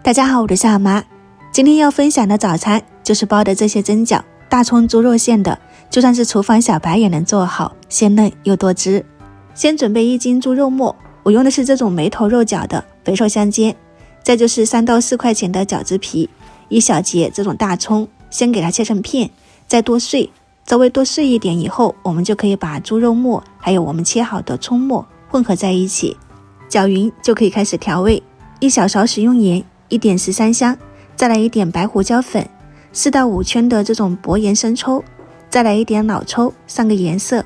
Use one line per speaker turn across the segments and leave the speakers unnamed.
大家好，我是夏妈。今天要分享的早餐就是包的这些蒸饺，大葱猪肉馅的，就算是厨房小白也能做好，鲜嫩又多汁。先准备1斤猪肉末，我用的是这种梅头肉饺的，肥瘦相间。再就是3到4块钱的饺子皮，1小节这种大葱，先给它切成片，再剁碎，稍微剁碎一点以后，我们就可以把猪肉末还有我们切好的葱末混合在一起，搅匀就可以开始调味。1小勺食用盐，1点13香，再来1点白胡椒粉，4到5圈的这种薄盐生抽，再来1点老抽上个颜色，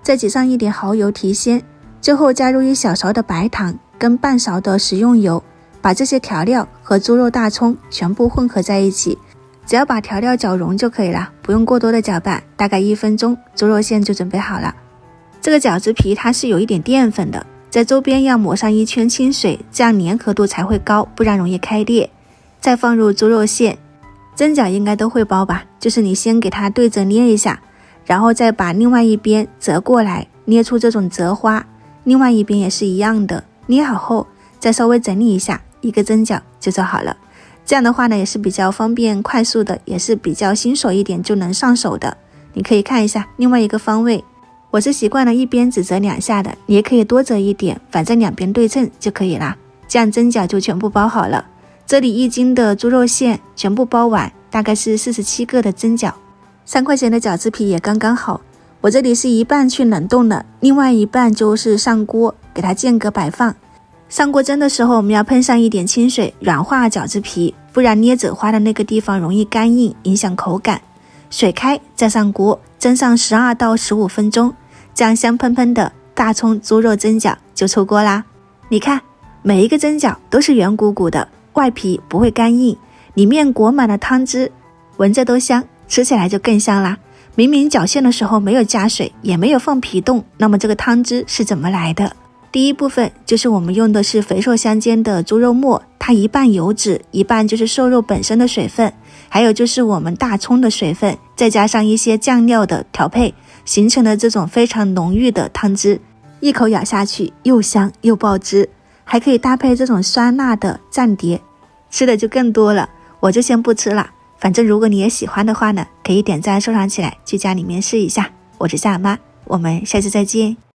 再挤上1点蚝油提鲜，最后加入1小勺的白糖跟半勺的食用油，把这些调料和猪肉大葱全部混合在一起，只要把调料搅融就可以了，不用过多的搅拌，大概1分钟猪肉馅就准备好了。这个饺子皮它是有1点淀粉的，在周边要抹上1圈清水，这样粘合度才会高，不然容易开裂。再放入猪肉馅，蒸饺应该都会包吧，就是你先给它对着捏一下，然后再把另外一边折过来，捏出这种折花，另外一边也是一样的，捏好后再稍微整理一下，一个蒸饺就做好了。这样的话呢，也是比较方便快速的，也是比较新手一点就能上手的。你可以看一下另外一个方位，我是习惯了一边只折2下的，你也可以多折一点，反正2边对称就可以啦。这样蒸饺就全部包好了。这里1斤的猪肉馅全部包完，大概是47个的蒸饺，3块钱的饺子皮也刚刚好。我这里是一半去冷冻了，另外一半就是上锅给它间隔摆放。上锅蒸的时候，我们要喷上1点清水，软化饺子皮，不然捏褶花的那个地方容易干硬，影响口感。水开再上锅，蒸上12到15分钟，这样香喷喷的大葱猪肉蒸饺就出锅啦。你看，每一个蒸饺都是圆鼓鼓的，外皮不会干硬，里面裹满了汤汁，闻着都香，吃起来就更香啦。明明绞馅的时候没有加水，也没有放皮冻，那么这个汤汁是怎么来的？第一部分就是我们用的是肥瘦相间的猪肉末，它一半油脂，一半就是瘦肉本身的水分，还有就是我们大葱的水分，再加上一些酱料的调配，形成了这种非常浓郁的汤汁，一口咬下去又香又爆汁，还可以搭配这种酸辣的蘸碟，吃的就更多了。我就先不吃了，反正如果你也喜欢的话呢，可以点赞收藏起来，去家里面试一下。我是夏妈，我们下次再见。